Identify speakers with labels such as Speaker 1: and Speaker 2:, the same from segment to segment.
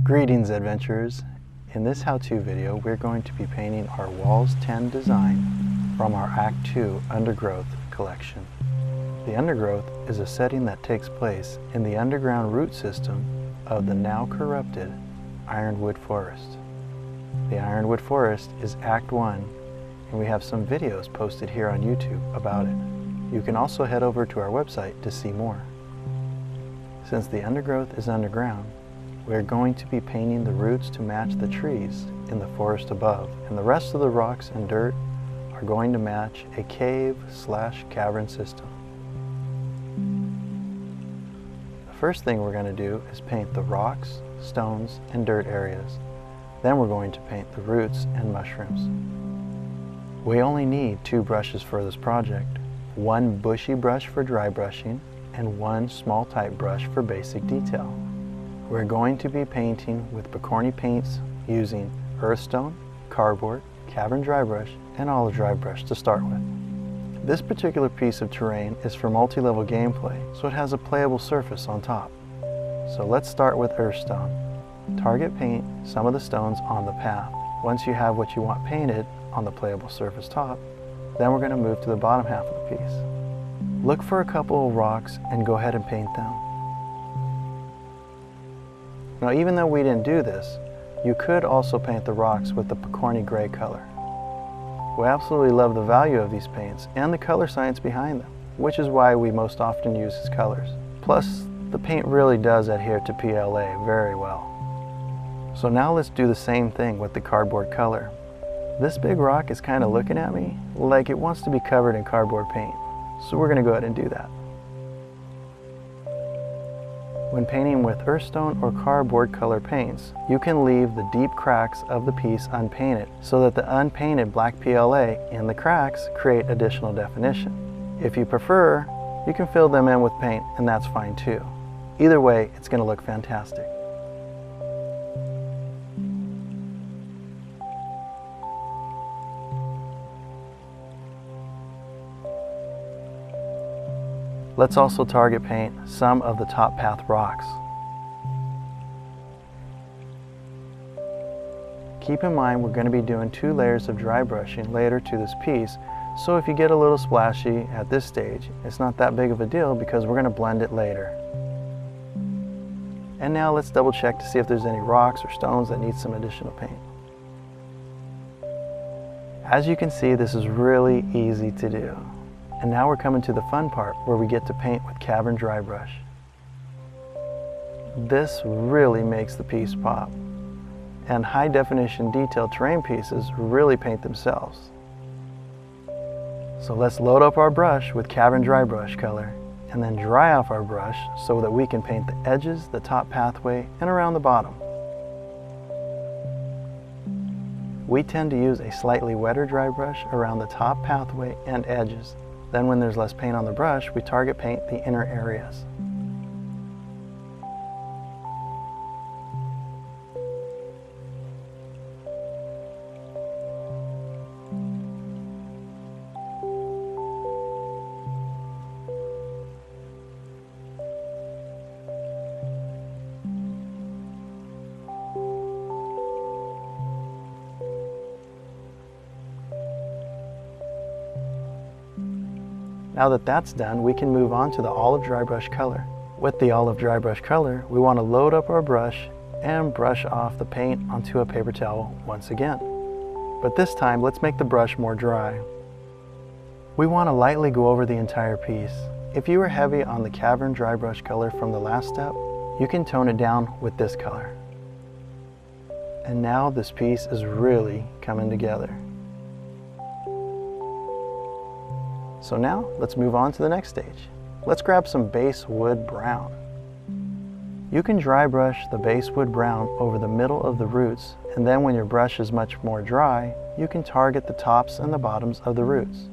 Speaker 1: Greetings, adventurers! In this how-to video, we're going to be painting our Walls 10 design from our Act 2 Undergrowth collection. The Undergrowth is a setting that takes place in the underground root system of the now corrupted Ironwood Forest. The Ironwood Forest is Act 1, and we have some videos posted here on YouTube about it. You can also head over to our website to see more. Since the undergrowth is underground, we're going to be painting the roots to match the trees in the forest above, and the rest of the rocks and dirt are going to match a cave/cavern system. The first thing we're going to do is paint the rocks, stones, and dirt areas. Then we're going to paint the roots and mushrooms. We only need 2 brushes for this project, one bushy brush for dry brushing and one small type brush for basic detail. We're going to be painting with Pokorny Paints using earthstone, cardboard, Cavern Dry Brush, and olive dry brush to start with. This particular piece of terrain is for multi-level gameplay, so it has a playable surface on top. So let's start with earthstone. Target paint some of the stones on the path. Once you have what you want painted on the playable surface top, then we're going to move to the bottom half of the piece. Look for a couple of rocks and go ahead and paint them. Now, even though we didn't do this, you could also paint the rocks with the Pokorny gray color. We absolutely love the value of these paints and the color science behind them, which is why we most often use his colors. Plus, the paint really does adhere to PLA very well. So now let's do the same thing with the cardboard color. This big rock is kind of looking at me like it wants to be covered in cardboard paint, so we're going to go ahead and do that. When painting with earthstone or cardboard color paints, you can leave the deep cracks of the piece unpainted so that the unpainted black PLA in the cracks create additional definition. If you prefer, you can fill them in with paint, and that's fine too. Either way, it's going to look fantastic. Let's also target paint some of the top path rocks. Keep in mind we're going to be doing 2 layers of dry brushing later to this piece, so if you get a little splashy at this stage, it's not that big of a deal because we're going to blend it later. And now let's double check to see if there's any rocks or stones that need some additional paint. As you can see, this is really easy to do. And now we're coming to the fun part where we get to paint with Cavern Dry Brush. This really makes the piece pop. And high definition detailed terrain pieces really paint themselves. So let's load up our brush with Cavern Dry Brush color and then dry off our brush so that we can paint the edges, the top pathway, and around the bottom. We tend to use a slightly wetter dry brush around the top pathway and edges. Then when there's less paint on the brush, we target paint the inner areas. Now that that's done, we can move on to the olive dry brush color. With the olive dry brush color, we want to load up our brush and brush off the paint onto a paper towel once again. But this time, let's make the brush more dry. We want to lightly go over the entire piece. If you were heavy on the Cavern Dry Brush color from the last step, you can tone it down with this color. And now this piece is really coming together. So now, let's move on to the next stage. Let's grab some base wood brown. You can dry brush the base wood brown over the middle of the roots, and then when your brush is much more dry, you can target the tops and the bottoms of the roots.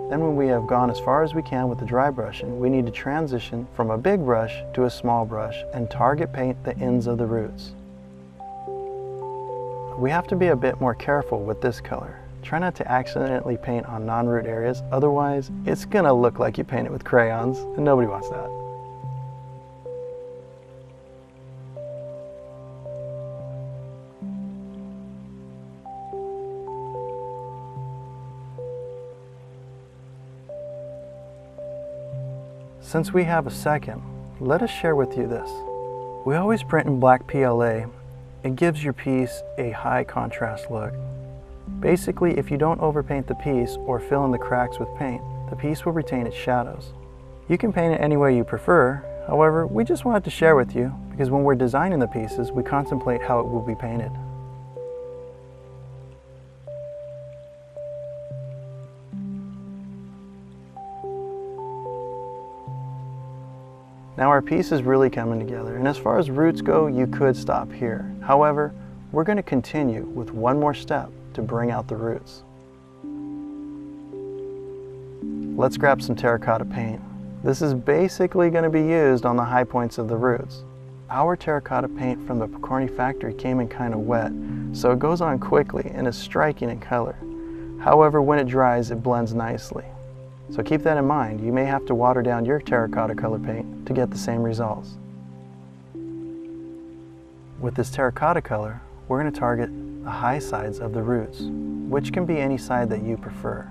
Speaker 1: Then when we have gone as far as we can with the dry brushing, we need to transition from a big brush to a small brush and target paint the ends of the roots. We have to be a bit more careful with this color. Try not to accidentally paint on non-root areas, otherwise it's gonna look like you painted with crayons, and nobody wants that. Since we have a second, let us share with you this. We always print in black PLA. It gives your piece a high contrast look. Basically, if you don't overpaint the piece or fill in the cracks with paint, the piece will retain its shadows. You can paint it any way you prefer, however, we just wanted to share with you because when we're designing the pieces, we contemplate how it will be painted. Now our piece is really coming together, and as far as roots go, you could stop here. However, we're going to continue with one more step to bring out the roots. Let's grab some terracotta paint. This is basically going to be used on the high points of the roots. Our terracotta paint from the Pokorny factory came in kind of wet, so it goes on quickly and is striking in color. However, when it dries, it blends nicely. So keep that in mind. You may have to water down your terracotta color paint to get the same results. With this terracotta color, we're going to target the high sides of the roots, which can be any side that you prefer.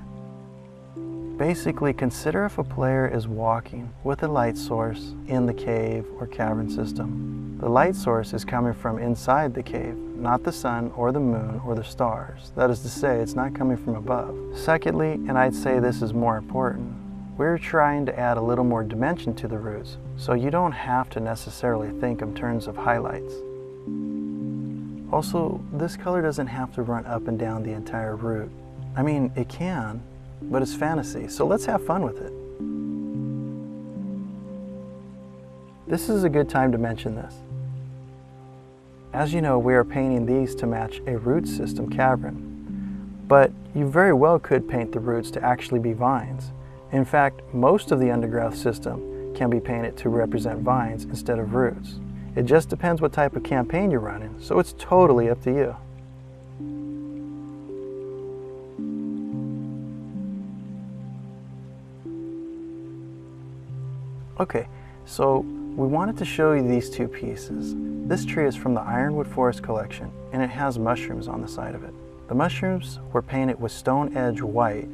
Speaker 1: Basically, consider if a player is walking with a light source in the cave or cavern system. The light source is coming from inside the cave, not the sun or the moon or the stars. That is to say, it's not coming from above. Secondly, and I'd say this is more important, we're trying to add a little more dimension to the roots, so you don't have to necessarily think in terms of highlights. Also, this color doesn't have to run up and down the entire root. I mean, it can, but it's fantasy, so let's have fun with it. This is a good time to mention this. As you know, we are painting these to match a root system cavern, but you very well could paint the roots to actually be vines. In fact, most of the undergrowth system can be painted to represent vines instead of roots. It just depends what type of campaign you're running, so it's totally up to you. Okay, so we wanted to show you these two pieces. This tree is from the Ironwood Forest collection, and it has mushrooms on the side of it. The mushrooms were painted with stone edge white.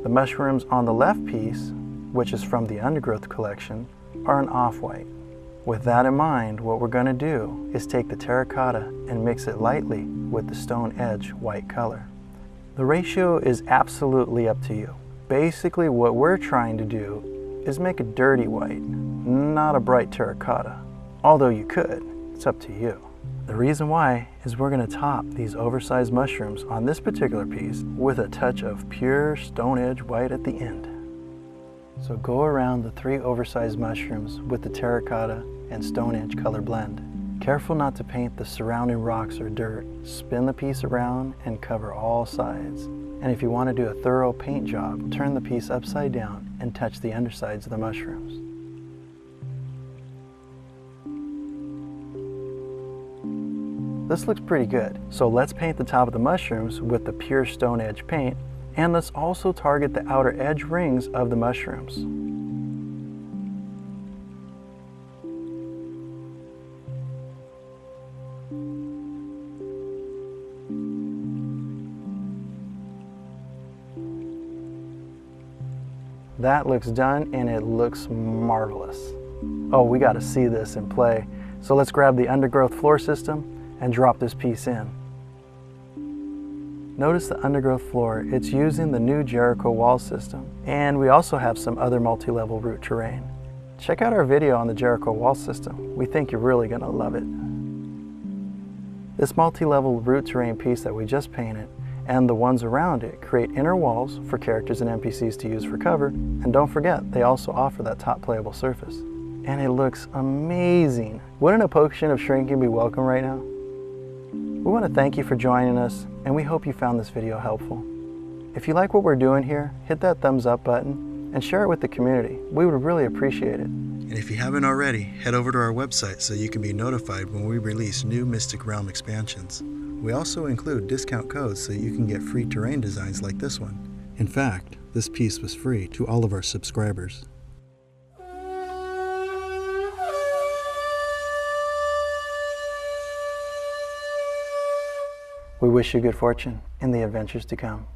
Speaker 1: The mushrooms on the left piece, which is from the Undergrowth collection, are an off-white. With that in mind, what we're going to do is take the terracotta and mix it lightly with the stone edge white color. The ratio is absolutely up to you. Basically, what we're trying to do is make a dirty white, not a bright terracotta. Although you could, it's up to you. The reason why is we're going to top these oversized mushrooms on this particular piece with a touch of pure stone edge white at the end. So go around the 3 oversized mushrooms with the terracotta and stone edge color blend. Careful not to paint the surrounding rocks or dirt. Spin the piece around and cover all sides. And if you want to do a thorough paint job, turn the piece upside down and touch the undersides of the mushrooms. This looks pretty good, so let's paint the top of the mushrooms with the pure stone edge paint, and let's also target the outer edge rings of the mushrooms. That looks done, and it looks marvelous. Oh, we got to see this in play. So let's grab the Undergrowth floor system and drop this piece in. Notice the Undergrowth floor, it's using the new Jericho Wall System, and we also have some other multi-level root terrain. Check out our video on the Jericho Wall System. We think you're really going to love it. This multi-level root terrain piece that we just painted and the ones around it create inner walls for characters and NPCs to use for cover, and don't forget, they also offer that top playable surface. And it looks amazing. Wouldn't a potion of shrinking be welcome right now? We want to thank you for joining us, and we hope you found this video helpful. If you like what we're doing here, hit that thumbs up button and share it with the community. We would really appreciate it. And if you haven't already, head over to our website so you can be notified when we release new Mystic Realm expansions. We also include discount codes so you can get free terrain designs like this one. In fact, this piece was free to all of our subscribers. We wish you good fortune in the adventures to come.